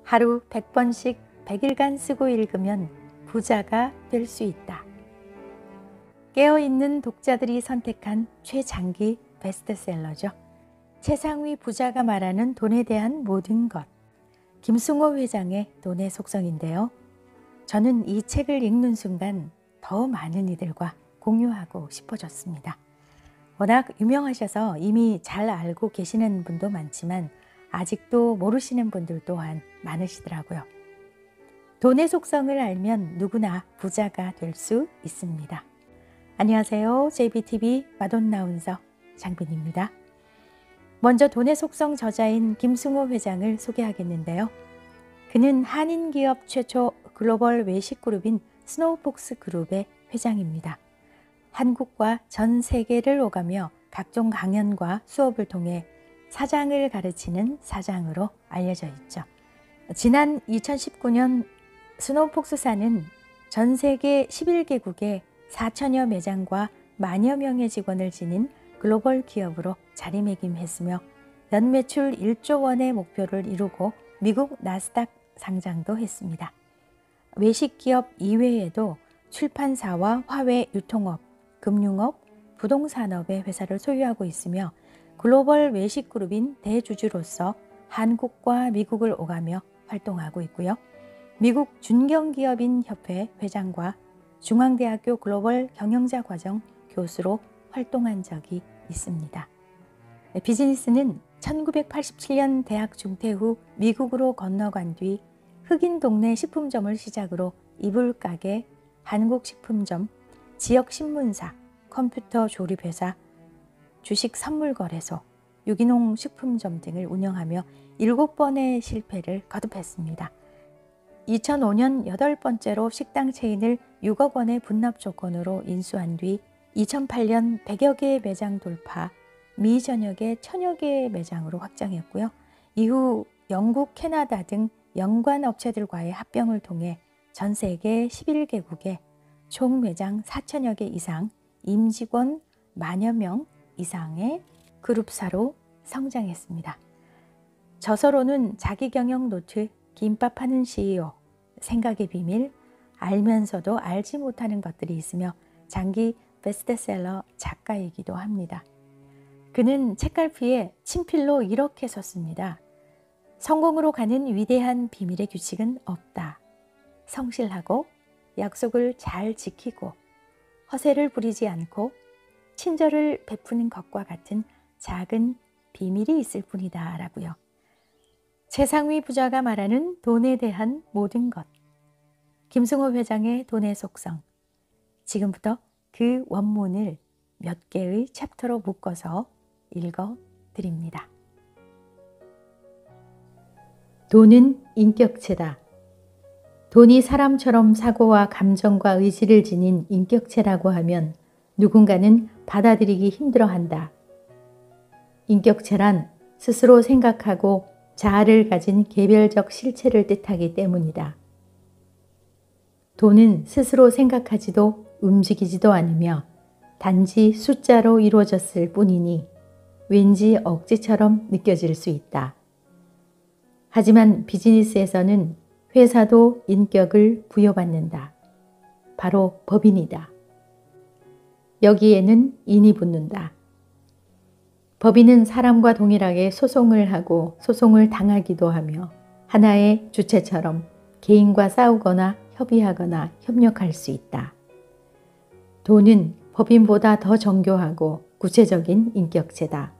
하루 100번씩 100일간 쓰고 읽으면 부자가 될 수 있다. 깨어있는 독자들이 선택한 최장기 베스트셀러죠. 최상위 부자가 말하는 돈에 대한 모든 것. 김승호 회장의 돈의 속성인데요. 저는 이 책을 읽는 순간 더 많은 이들과 공유하고 싶어졌습니다. 워낙 유명하셔서 이미 잘 알고 계시는 분도 많지만 아직도 모르시는 분들 또한 많으시더라고요. 돈의 속성을 알면 누구나 부자가 될 수 있습니다. 안녕하세요. JBTV 마돈나운서 장빈입니다. 먼저 돈의 속성 저자인 김승호 회장을 소개하겠는데요. 그는 한인기업 최초 글로벌 외식그룹인 스노우폭스 그룹의 회장입니다. 한국과 전 세계를 오가며 각종 강연과 수업을 통해 사장을 가르치는 사장으로 알려져 있죠. 지난 2019년 스노우폭스사는 전 세계 11개국에 4천여 매장과 만여 명의 직원을 지닌 글로벌 기업으로 자리매김했으며 연매출 1조 원의 목표를 이루고 미국 나스닥 상장도 했습니다. 외식기업 이외에도 출판사와 화훼 유통업, 금융업, 부동산업의 회사를 소유하고 있으며 글로벌 외식그룹인 대주주로서 한국과 미국을 오가며 활동하고 있고요. 미국 준경기업인 협회 회장과 중앙대학교 글로벌 경영자 과정 교수로 활동한 적이 있습니다. 비즈니스는 1987년 대학 중퇴 후 미국으로 건너간 뒤 흑인 동네 식품점을 시작으로 이불가게, 한국식품점, 지역신문사, 컴퓨터 조립회사, 주식선물거래소, 유기농 식품점 등을 운영하며 7번의 실패를 거듭했습니다. 2005년 8번째로 식당 체인을 6억 원의 분납 조건으로 인수한 뒤 2008년 100여 개의 매장 돌파, 미 전역의 1000여 개의 매장으로 확장했고요. 이후 영국, 캐나다 등 연관 업체들과의 합병을 통해 전 세계 11개국에 총 매장 4천여 개 이상, 임직원 만여 명 이상의 그룹사로 성장했습니다. 저서로는 자기경영 노트, 김밥 파는 CEO, 생각의 비밀, 알면서도 알지 못하는 것들이 있으며 장기 베스트셀러 작가이기도 합니다. 그는 책갈피에 친필로 이렇게 썼습니다. 성공으로 가는 위대한 비밀의 규칙은 없다. 성실하고 약속을 잘 지키고 허세를 부리지 않고 친절을 베푸는 것과 같은 작은 비밀이 있을 뿐이다 라고요. 최상위 부자가 말하는 돈에 대한 모든 것. 김승호 회장의 돈의 속성. 지금부터 그 원문을 몇 개의 챕터로 묶어서 읽어 드립니다. 돈은 인격체다. 돈이 사람처럼 사고와 감정과 의지를 지닌 인격체라고 하면 누군가는 받아들이기 힘들어한다. 인격체란 스스로 생각하고 자아를 가진 개별적 실체를 뜻하기 때문이다. 돈은 스스로 생각하지도 움직이지도 않으며 단지 숫자로 이루어졌을 뿐이니 왠지 억지처럼 느껴질 수 있다. 하지만 비즈니스에서는 회사도 인격을 부여받는다. 바로 법인이다. 여기에는 인이 붙는다. 법인은 사람과 동일하게 소송을 하고 소송을 당하기도 하며 하나의 주체처럼 개인과 싸우거나 협의하거나 협력할 수 있다. 돈은 법인보다 더 정교하고 구체적인 인격체다.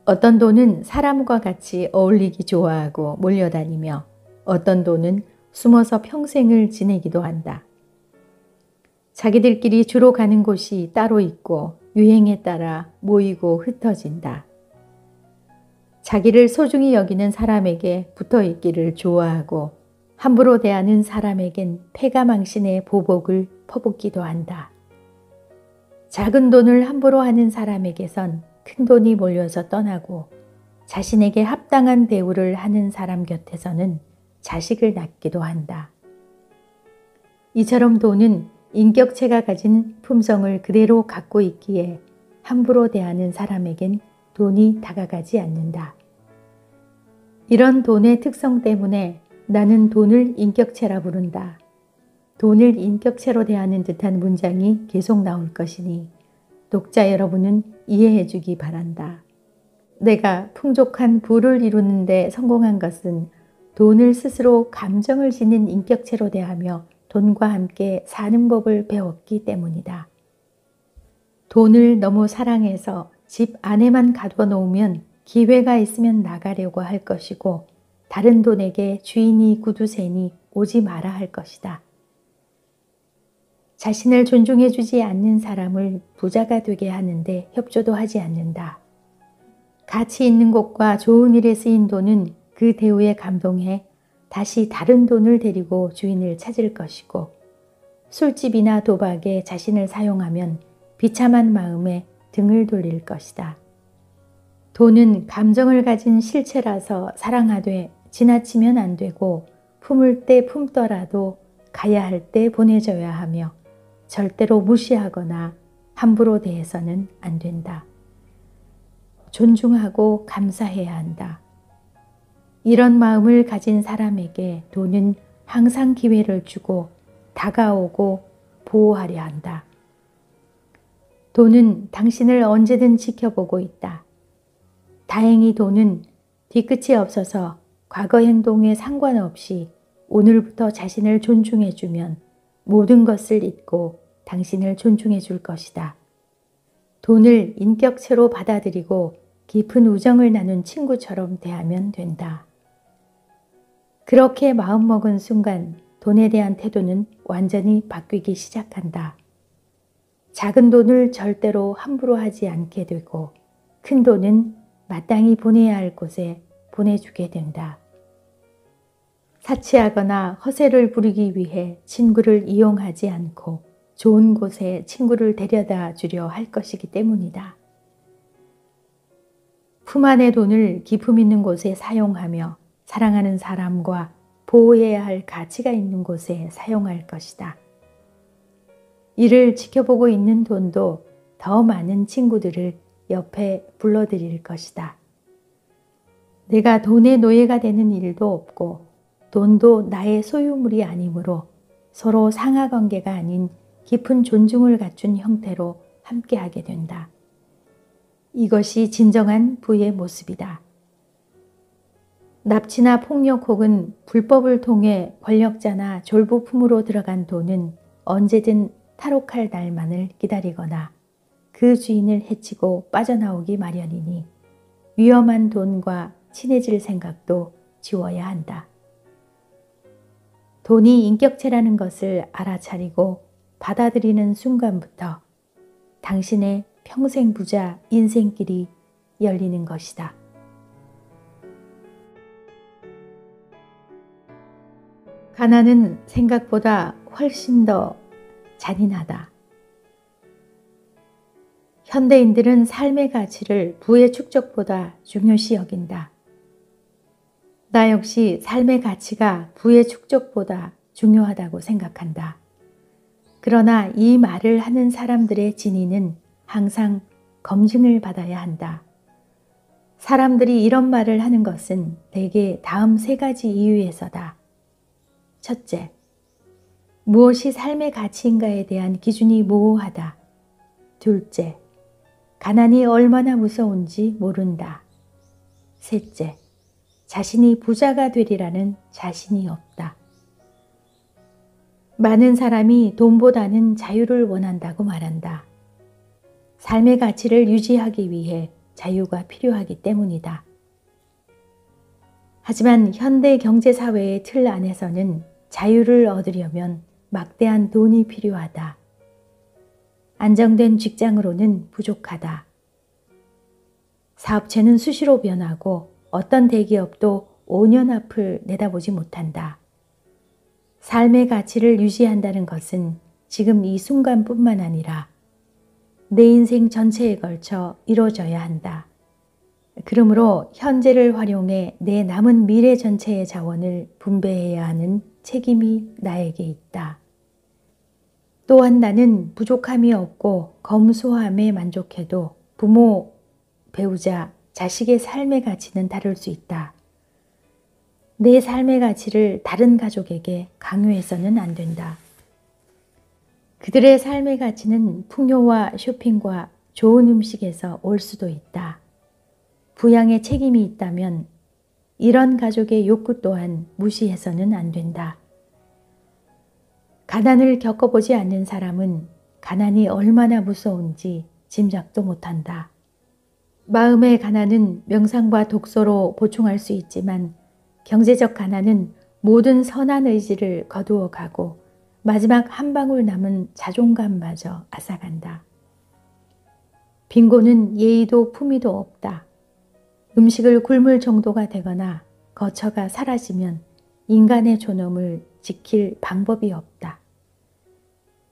어떤 돈은 사람과 같이 어울리기 좋아하고 몰려다니며 어떤 돈은 숨어서 평생을 지내기도 한다. 자기들끼리 주로 가는 곳이 따로 있고 유행에 따라 모이고 흩어진다. 자기를 소중히 여기는 사람에게 붙어 있기를 좋아하고 함부로 대하는 사람에겐 패가망신의 보복을 퍼붓기도 한다. 작은 돈을 함부로 하는 사람에게선 큰 돈이 몰려서 떠나고 자신에게 합당한 대우를 하는 사람 곁에서는 자식을 낳기도 한다. 이처럼 돈은 인격체가 가진 품성을 그대로 갖고 있기에 함부로 대하는 사람에겐 돈이 다가가지 않는다. 이런 돈의 특성 때문에 나는 돈을 인격체라 부른다. 돈을 인격체로 대하는 듯한 문장이 계속 나올 것이니 독자 여러분은 이해해 주기 바란다. 내가 풍족한 부를 이루는 데 성공한 것은 돈을 스스로 감정을 지닌 인격체로 대하며 돈과 함께 사는 법을 배웠기 때문이다. 돈을 너무 사랑해서 집 안에만 가둬 놓으면 기회가 있으면 나가려고 할 것이고 다른 돈에게 주인이 구두쇠니 오지 마라 할 것이다. 자신을 존중해 주지 않는 사람을 부자가 되게 하는데 협조도 하지 않는다. 가치 있는 곳과 좋은 일에 쓰인 돈은 그 대우에 감동해 다시 다른 돈을 데리고 주인을 찾을 것이고 술집이나 도박에 자신을 사용하면 비참한 마음에 등을 돌릴 것이다. 돈은 감정을 가진 실체라서 사랑하되 지나치면 안 되고 품을 때 품더라도 가야 할 때 보내줘야 하며 절대로 무시하거나 함부로 대해서는 안 된다. 존중하고 감사해야 한다. 이런 마음을 가진 사람에게 돈은 항상 기회를 주고 다가오고 보호하려 한다. 돈은 당신을 언제든 지켜보고 있다. 다행히 돈은 뒤끝이 없어서 과거 행동에 상관없이 오늘부터 자신을 존중해주면 모든 것을 잊고 당신을 존중해 줄 것이다. 돈을 인격체로 받아들이고 깊은 우정을 나눈 친구처럼 대하면 된다. 그렇게 마음먹은 순간 돈에 대한 태도는 완전히 바뀌기 시작한다. 작은 돈을 절대로 함부로 하지 않게 되고 큰 돈은 마땅히 보내야 할 곳에 보내주게 된다. 사치하거나 허세를 부리기 위해 친구를 이용하지 않고 좋은 곳에 친구를 데려다 주려 할 것이기 때문이다. 품 안의 돈을 기품 있는 곳에 사용하며 사랑하는 사람과 보호해야 할 가치가 있는 곳에 사용할 것이다. 이를 지켜보고 있는 돈도 더 많은 친구들을 옆에 불러들일 것이다. 내가 돈의 노예가 되는 일도 없고 돈도 나의 소유물이 아니므로 서로 상하관계가 아닌 깊은 존중을 갖춘 형태로 함께하게 된다. 이것이 진정한 부의 모습이다. 납치나 폭력 혹은 불법을 통해 권력자나 졸부품으로 들어간 돈은 언제든 탈옥할 날만을 기다리거나 그 주인을 해치고 빠져나오기 마련이니 위험한 돈과 친해질 생각도 지워야 한다. 돈이 인격체라는 것을 알아차리고 받아들이는 순간부터 당신의 평생 부자 인생길이 열리는 것이다. 가난은 생각보다 훨씬 더 잔인하다. 현대인들은 삶의 가치를 부의 축적보다 중요시 여긴다. 나 역시 삶의 가치가 부의 축적보다 중요하다고 생각한다. 그러나 이 말을 하는 사람들의 진위는 항상 검증을 받아야 한다. 사람들이 이런 말을 하는 것은 대개 다음 세 가지 이유에서다. 첫째, 무엇이 삶의 가치인가에 대한 기준이 모호하다. 둘째, 가난이 얼마나 무서운지 모른다. 셋째, 자신이 부자가 되리라는 자신이 없다. 많은 사람이 돈보다는 자유를 원한다고 말한다. 삶의 가치를 유지하기 위해 자유가 필요하기 때문이다. 하지만 현대 경제사회의 틀 안에서는 자유를 얻으려면 막대한 돈이 필요하다. 안정된 직장으로는 부족하다. 사업체는 수시로 변하고 어떤 대기업도 5년 앞을 내다보지 못한다. 삶의 가치를 유지한다는 것은 지금 이 순간뿐만 아니라 내 인생 전체에 걸쳐 이루어져야 한다. 그러므로 현재를 활용해 내 남은 미래 전체의 자원을 분배해야 하는 책임이 나에게 있다. 또한 나는 부족함이 없고 검소함에 만족해도 부모, 배우자, 자식의 삶의 가치는 다를 수 있다. 내 삶의 가치를 다른 가족에게 강요해서는 안 된다. 그들의 삶의 가치는 풍요와 쇼핑과 좋은 음식에서 올 수도 있다. 부양에 책임이 있다면 이런 가족의 욕구 또한 무시해서는 안 된다. 가난을 겪어보지 않는 사람은 가난이 얼마나 무서운지 짐작도 못한다. 마음의 가난은 명상과 독서로 보충할 수 있지만 경제적 가난은 모든 선한 의지를 거두어 가고 마지막 한 방울 남은 자존감마저 앗아간다. 빈곤은 예의도 품위도 없다. 음식을 굶을 정도가 되거나 거처가 사라지면 인간의 존엄을 지킬 방법이 없다.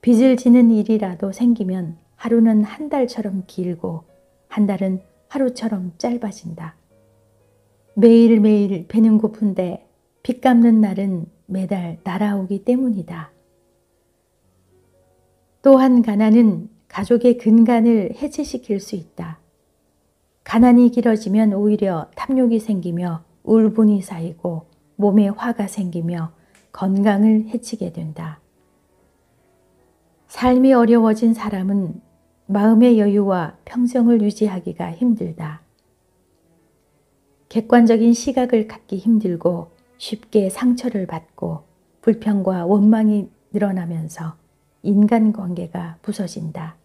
빚을 지는 일이라도 생기면 하루는 한 달처럼 길고 한 달은 하루처럼 짧아진다. 매일매일 배는 고픈데 빚 갚는 날은 매달 날아오기 때문이다. 또한 가난은 가족의 근간을 해체시킬 수 있다. 가난이 길어지면 오히려 탐욕이 생기며 울분이 쌓이고 몸에 화가 생기며 건강을 해치게 된다. 삶이 어려워진 사람은 마음의 여유와 평정을 유지하기가 힘들다. 객관적인 시각을 갖기 힘들고 쉽게 상처를 받고 불평과 원망이 늘어나면서 인간관계가 부서진다.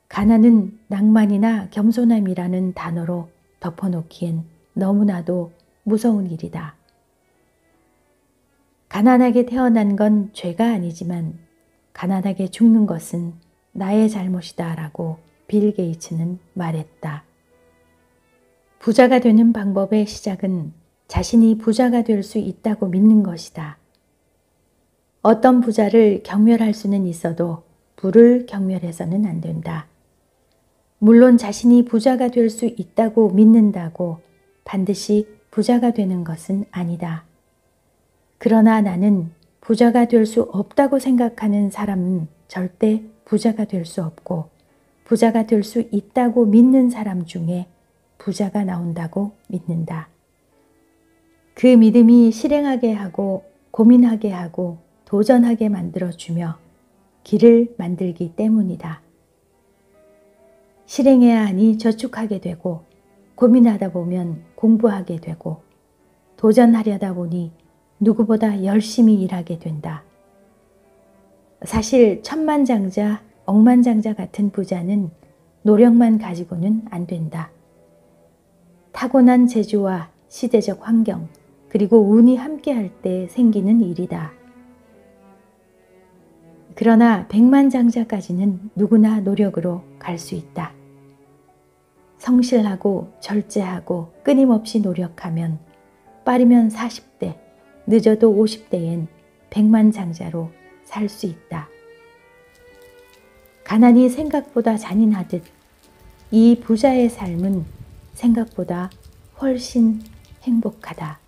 가난은 낭만이나 겸손함이라는 단어로 덮어놓기엔 너무나도 무서운 일이다. 가난하게 태어난 건 죄가 아니지만 가난하게 죽는 것은 나의 잘못이다 라고 빌 게이츠는 말했다. 부자가 되는 방법의 시작은 자신이 부자가 될 수 있다고 믿는 것이다. 어떤 부자를 경멸할 수는 있어도 부를 경멸해서는 안 된다. 물론 자신이 부자가 될 수 있다고 믿는다고 반드시 부자가 되는 것은 아니다. 그러나 나는 부자가 될 수 없다고 생각하는 사람은 절대 부자가 될 수 없고 부자가 될 수 있다고 믿는 사람 중에 부자가 나온다고 믿는다. 그 믿음이 실행하게 하고 고민하게 하고 도전하게 만들어주며 길을 만들기 때문이다. 실행해야 하니 저축하게 되고 고민하다 보면 공부하게 되고 도전하려다 보니 누구보다 열심히 일하게 된다. 사실 천만장자, 억만장자 같은 부자는 노력만 가지고는 안 된다. 타고난 재주와 시대적 환경 그리고 운이 함께할 때 생기는 일이다. 그러나 백만장자까지는 누구나 노력으로 갈 수 있다. 성실하고 절제하고 끊임없이 노력하면 빠르면 40대, 늦어도 50대엔 백만장자로 살 수 있다. 가난이 생각보다 잔인하듯 이 부자의 삶은 생각보다 훨씬 행복하다.